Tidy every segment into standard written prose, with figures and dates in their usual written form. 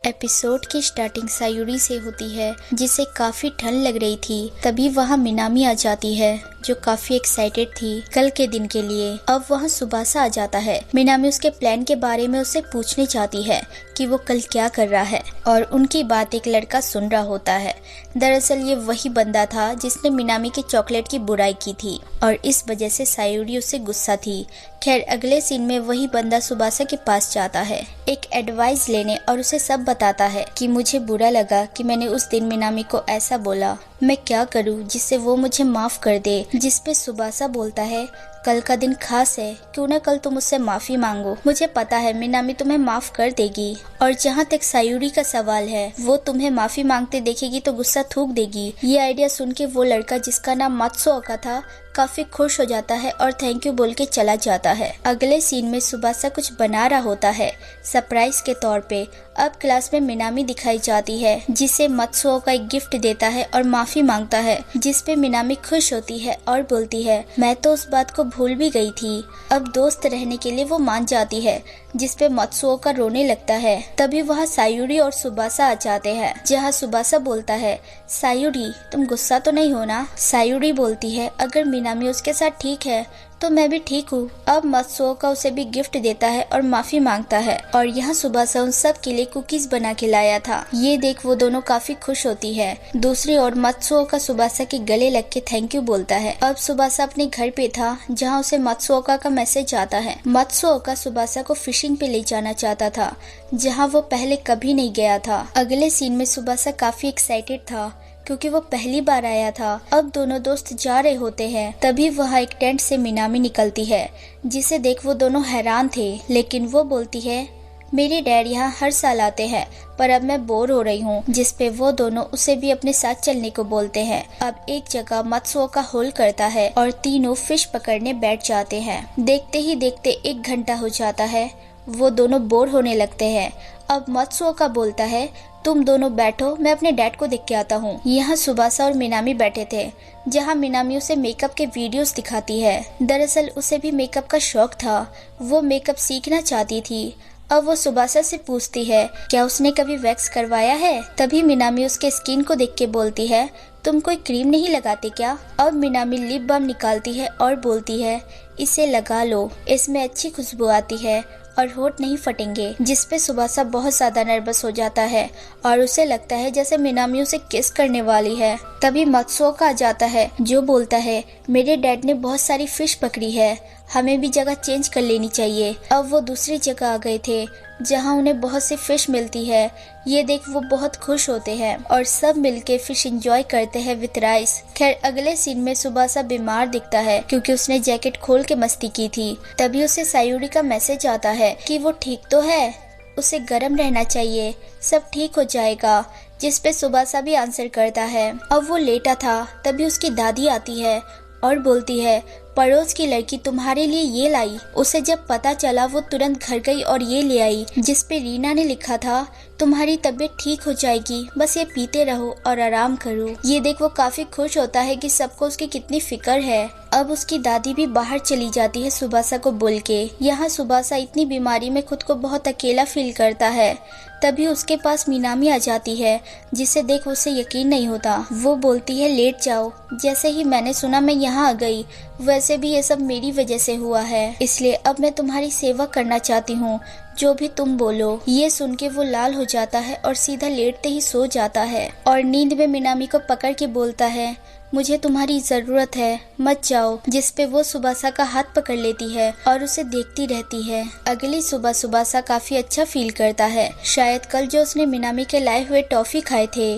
Episode की starting सायूरी से होती है, जिसे काफी ठंड लग रही थी। तभी वहाँ मिनामी आ जाती है, जो काफी एक्साइटेड थी कल के दिन के लिए। अब वहाँ सुबासा आ जाता है। मिनामी उसके प्लान के बारे में उससे पूछने चाहती है कि वो कल क्या कर रहा है, और उनकी बात एक लड़का सुन रहा होता है। दरअसल ये वही बंदा था जिसने मिनामी के चॉकलेट की बुराई की थी, और इस वजह से सायूरी उससे गुस्सा थी। खैर, अगले सीन में वही बंदा सुबासा के पास जाता है एक एडवाइस लेने, और उसे सब बताता है कि मुझे बुरा लगा कि मैंने उस दिन मिनामी को ऐसा बोला, मैं क्या करूं जिससे वो मुझे माफ कर दे। जिसपे सुबासा बोलता है, कल का दिन खास है, क्यों न कल तुम उससे माफी मांगो। मुझे पता है मिनामी तुम्हें माफ कर देगी, और जहाँ तक सायूरी का सवाल है, वो तुम्हें माफी मांगते देखेगी तो गुस्सा थूक देगी। ये आइडिया सुन के वो लड़का जिसका नाम मात्सुओका था काफी खुश हो जाता है और थैंक यू बोल के चला जाता है। अगले सीन में सुबासा कुछ बना रहा होता है सरप्राइज के तौर पे। अब क्लास में मिनामी दिखाई जाती है, जिसे मात्सुओका एक गिफ्ट देता है और माफी मांगता है, जिसपे मिनामी खुश होती है और बोलती है, मैं तो उस बात को भूल भी गई थी। अब दोस्त रहने के लिए वो मान जाती है, जिसपे मात्सुओका रोने लगता है। तभी वहाँ सायूरी और सुबासा आ जाते हैं, जहाँ सुबासा बोलता है, सायूरी तुम गुस्सा तो नहीं हो ना। सायूरी बोलती है, अगर मिनामी उसके साथ ठीक है तो मैं भी ठीक हूँ। अब मात्सुओका उसे भी गिफ्ट देता है और माफी मांगता है, और यहाँ सुबासा उन सब के लिए कुकीज बना के लाया था। ये देख वो दोनों काफी खुश होती है। दूसरी ओर मात्सुओका सुबासा के गले लग के थैंक यू बोलता है। अब सुबासा अपने घर पे था, जहाँ उसे मात्सुओका का मैसेज आता है। मात्सुओका सुबासा को फिशिंग पे ले जाना चाहता था, जहाँ वो पहले कभी नहीं गया था। अगले सीन में सुबासा काफी एक्साइटेड था, क्योंकि वो पहली बार आया था। अब दोनों दोस्त जा रहे होते हैं, तभी वहाँ एक टेंट से मिनामी निकलती है, जिसे देख वो दोनों हैरान थे। लेकिन वो बोलती है, मेरे डैड यहाँ हर साल आते हैं, पर अब मैं बोर हो रही हूँ। जिसपे वो दोनों उसे भी अपने साथ चलने को बोलते हैं। अब एक जगह मात्सुओका होल्ड करता है और तीनों फिश पकड़ने बैठ जाते हैं। देखते ही देखते 1 घंटा हो जाता है। वो दोनों बोर होने लगते हैं। अब मात्सुओका बोलता है, तुम दोनों बैठो, मैं अपने डैड को देख के आता हूँ। यहाँ सुबासा और मिनामी बैठे थे, जहाँ मिनामी उसे मेकअप के वीडियोस दिखाती है। दरअसल उसे भी मेकअप का शौक था, वो मेकअप सीखना चाहती थी। अब वो सुबासा से पूछती है, क्या उसने कभी वैक्स करवाया है। तभी मिनामी उसके स्किन को देख के बोलती है, तुम कोई क्रीम नहीं लगाते क्या। अब मिनामी लिप बाम निकालती है और बोलती है, इसे लगा लो, इसमें अच्छी खुशबू आती है और होठ नहीं फटेंगे। जिसपे सुबासा बहुत ज्यादा नर्वस हो जाता है, और उसे लगता है जैसे मिनामी उसे किस करने वाली है। तभी मात्सुओका आ जाता है, जो बोलता है, मेरे डैड ने बहुत सारी फिश पकड़ी है, हमें भी जगह चेंज कर लेनी चाहिए। अब वो दूसरी जगह आ गए थे, जहाँ उन्हें बहुत सी फिश मिलती है। ये देख वो बहुत खुश होते हैं और सब मिलके फिश एंजॉय करते हैं विद राइस। खैर, अगले सीन में सुबासा बीमार दिखता है, क्योंकि उसने जैकेट खोल के मस्ती की थी। तभी उसे सायूरी का मैसेज आता है कि वो ठीक तो है, उसे गर्म रहना चाहिए, सब ठीक हो जाएगा। जिसपे सुबासा भी आंसर करता है। अब वो लेटा था, तभी उसकी दादी आती है और बोलती है, पड़ोस की लड़की तुम्हारे लिए ये लाई। उसे जब पता चला वो तुरंत घर गई और ये ले आई, जिसपे रीना ने लिखा था, तुम्हारी तबीयत ठीक हो जाएगी, बस ये पीते रहो और आराम करो। ये देख वो काफी खुश होता है कि सबको उसकी कितनी फिक्र है। अब उसकी दादी भी बाहर चली जाती है सुबासा को बोल के। यहाँ सुबासा इतनी बीमारी में खुद को बहुत अकेला फील करता है। तभी उसके पास मिनामी आ जाती है, जिसे देख उसे यकीन नहीं होता। वो बोलती है, लेट जाओ, जैसे ही मैंने सुना मैं यहाँ आ गई। वैसे भी ये सब मेरी वजह से हुआ है, इसलिए अब मैं तुम्हारी सेवा करना चाहती हूँ, जो भी तुम बोलो। ये सुन के वो लाल हो जाता है और सीधा लेटते ही सो जाता है, और नींद में मिनामी को पकड़ के बोलता है, मुझे तुम्हारी जरूरत है, मत जाओ। जिसपे वो सुबासा का हाथ पकड़ लेती है और उसे देखती रहती है। अगली सुबह सुबासा काफी अच्छा फील करता है। शायद कल जो उसने मिनामी के लाए हुए टॉफी खाए थे,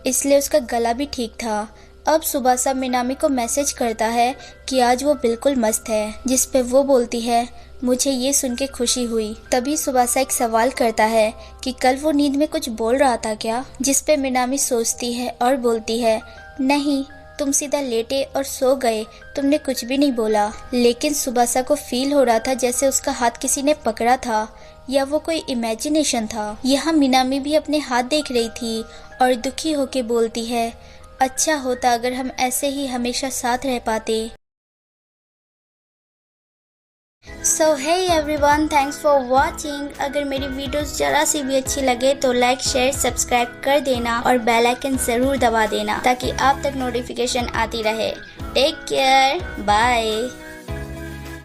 इसलिए उसका गला भी ठीक था। अब सुबासा मिनामी को मैसेज करता है कि आज वो बिल्कुल मस्त है, जिसपे वो बोलती है, मुझे ये सुन के खुशी हुई। तभी सुबासा एक सवाल करता है कि कल वो नींद में कुछ बोल रहा था क्या। जिसपे मिनामी सोचती है और बोलती है, नहीं, तुम सीधा लेटे और सो गए, तुमने कुछ भी नहीं बोला। लेकिन सुबासा को फील हो रहा था जैसे उसका हाथ किसी ने पकड़ा था, या वो कोई इमेजिनेशन था। यहाँ मिनामी भी अपने हाथ देख रही थी और दुखी होके बोलती है, अच्छा होता अगर हम ऐसे ही हमेशा साथ रह पाते। So hey everyone, thanks for watching. अगर मेरी वीडियोस जरा सी भी अच्छी लगे तो लाइक शेयर सब्सक्राइब कर देना और बेल आइकन जरूर दबा देना ताकि आप तक नोटिफिकेशन आती रहे। Take care, bye.